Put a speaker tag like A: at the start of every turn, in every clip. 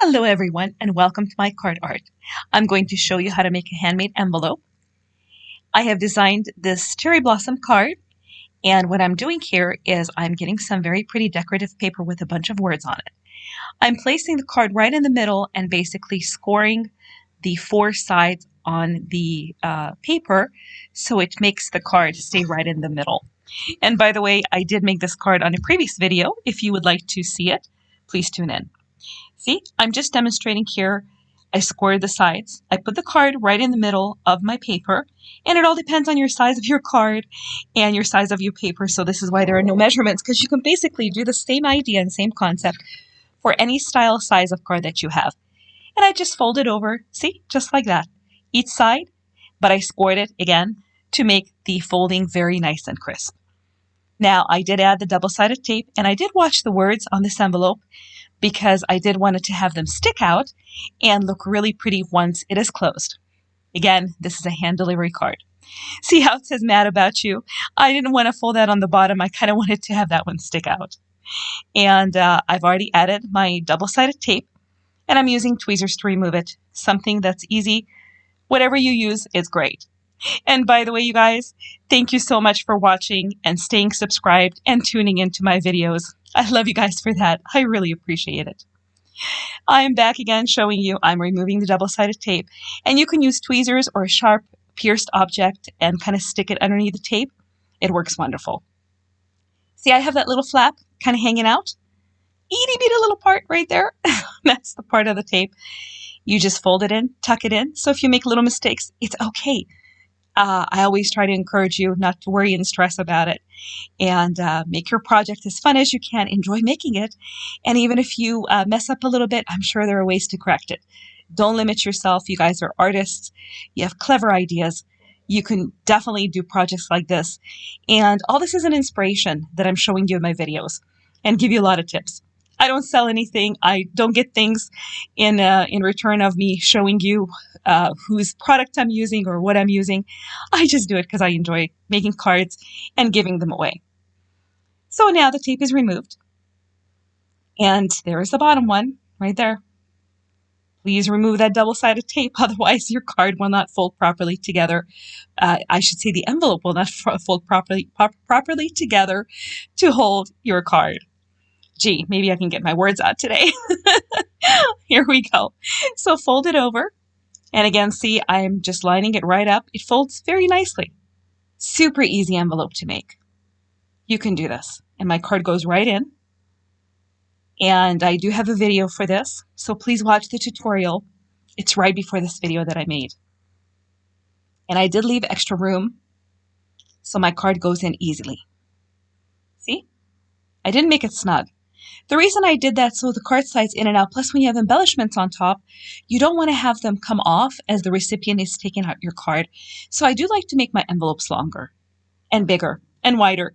A: Hello everyone and welcome to my card art. I'm going to show you how to make a handmade envelope. I have designed this cherry blossom card, and what I'm doing here is I'm getting some very pretty decorative paper with a bunch of words on it. I'm placing the card right in the middle and basically scoring the four sides on the paper so it makes the card stay right in the middle. And by the way, I did make this card on a previous video. If you would like to see it, please tune in. See, I'm just demonstrating here. I scored the sides. I put the card right in the middle of my paper, and it all depends on your size of your card and your size of your paper. So this is why there are no measurements, because you can basically do the same idea and same concept for any style size of card that you have. And I just fold it over, see, just like that, each side, but I scored it again to make the folding very nice and crisp. Now, I did add the double-sided tape, and I did watch the words on this envelope because I did want it to have them stick out and look really pretty once it is closed. Again, this is a hand delivery card. See how it says mad about you? I didn't want to fold that on the bottom. I kind of wanted to have that one stick out. And I've already added my double-sided tape, and I'm using tweezers to remove it. Something that's easy. Whatever you use is great. And by the way, you guys, thank you so much for watching and staying subscribed and tuning into my videos. I love you guys for that. I really appreciate it. I'm back again showing you I'm removing the double-sided tape, and you can use tweezers or a sharp pierced object and kind of stick it underneath the tape. It works wonderful. See, I have that little flap kind of hanging out. Itty bitty little part right there. That's the part of the tape. You just fold it in, tuck it in. So if you make little mistakes, it's okay. I always try to encourage you not to worry and stress about it, and make your project as fun as you can. Enjoy making it. And even if you mess up a little bit, I'm sure there are ways to correct it. Don't limit yourself. You guys are artists. You have clever ideas. You can definitely do projects like this. And all this is an inspiration that I'm showing you in my videos and give you a lot of tips. I don't sell anything. I don't get things in return of me showing you whose product I'm using or what I'm using. I just do it because I enjoy making cards and giving them away. So now the tape is removed. And there is the bottom one right there. Please remove that double-sided tape, otherwise your card will not fold properly together. I should say the envelope will not fold properly together to hold your card. Gee, maybe I can get my words out today. Here we go. So fold it over. And again, see, I'm just lining it right up. It folds very nicely. Super easy envelope to make. You can do this. And my card goes right in. And I do have a video for this, so please watch the tutorial. It's right before this video that I made. And I did leave extra room, so my card goes in easily. See? I didn't make it snug. The reason I did that so the card slides in and out, plus when you have embellishments on top, you don't want to have them come off as the recipient is taking out your card. So I do like to make my envelopes longer and bigger and wider.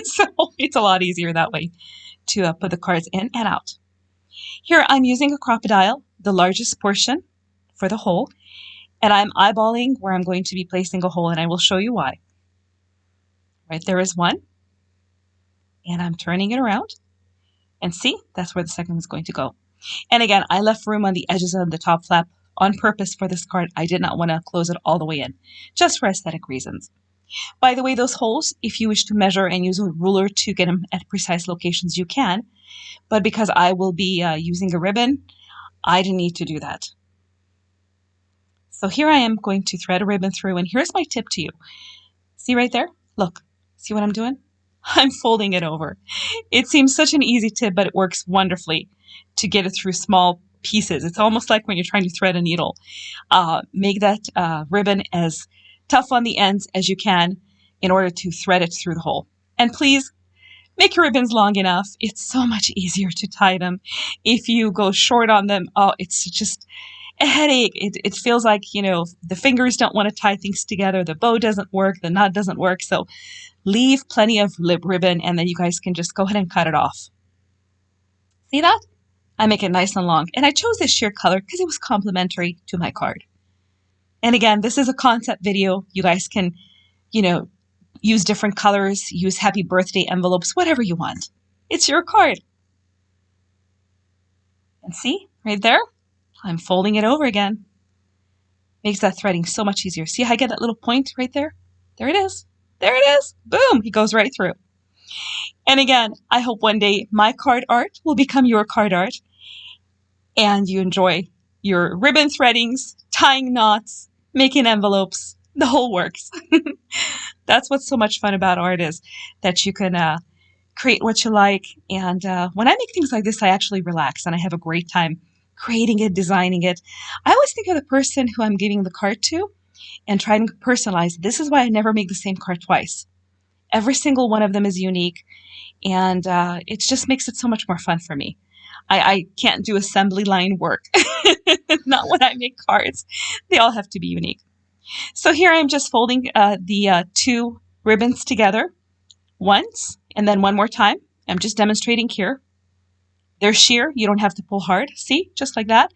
A: So it's a lot easier that way to put the cards in and out. Here I'm using a crocodile, the largest portion for the hole, and I'm eyeballing where I'm going to be placing a hole, and I will show you why. Right there is one, and I'm turning it around. And see, that's where the second one's going to go. And again, I left room on the edges of the top flap on purpose for this card. I did not want to close it all the way in, just for aesthetic reasons. By the way, those holes, if you wish to measure and use a ruler to get them at precise locations, you can. But because I will be using a ribbon, I didn't need to do that. So here I am going to thread a ribbon through, and here's my tip to you. See right there? Look, see what I'm doing? I'm folding it over. It seems such an easy tip, but it works wonderfully to get it through small pieces. It's almost like when you're trying to thread a needle. Make that ribbon as tough on the ends as you can in order to thread it through the hole. And please make your ribbons long enough. It's so much easier to tie them. If you go short on them, oh, it's just a headache. It feels like, you know, the fingers don't want to tie things together. The bow doesn't work. The knot doesn't work. So leave plenty of lip ribbon, and then you guys can just go ahead and cut it off. See that? I make it nice and long. And I chose this sheer color because it was complementary to my card. And again, this is a concept video. You guys can, you know, use different colors, use happy birthday envelopes, whatever you want. It's your card. And see, right there, I'm folding it over again. Makes that threading so much easier. See how I get that little point right there? There it is. There it is. Boom, he goes right through. And again, I hope one day my card art will become your card art and you enjoy your ribbon threadings, tying knots, making envelopes, the whole works. That's what's so much fun about art is that you can create what you like. And when I make things like this, I actually relax and I have a great time creating it, designing it. I always think of the person who I'm giving the card to and trying to personalize. This is why I never make the same card twice. Every single one of them is unique, and it just makes it so much more fun for me. I can't do assembly line work. Not when I make cards. They all have to be unique. So here I am just folding the two ribbons together once and then one more time. I'm just demonstrating here. They're sheer. You don't have to pull hard. See? Just like that.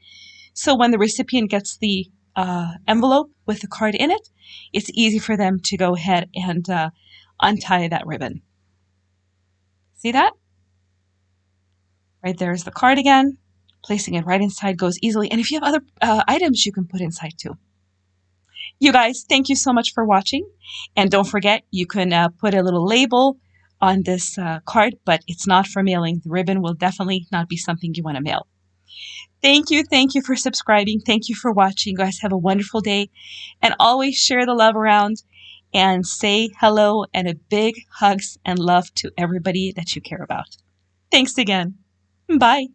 A: So when the recipient gets the envelope with the card in it, it's easy for them to go ahead and untie that ribbon. See that? Right there is the card again. Placing it right inside goes easily. And if you have other items, you can put inside too. You guys, thank you so much for watching. And don't forget, you can put a little label on this card, but it's not for mailing. The ribbon will definitely not be something you want to mail. Thank you. Thank you for subscribing. Thank you for watching. You guys have a wonderful day. And always share the love around and say hello and a big hugs and love to everybody that you care about. Thanks again. Bye.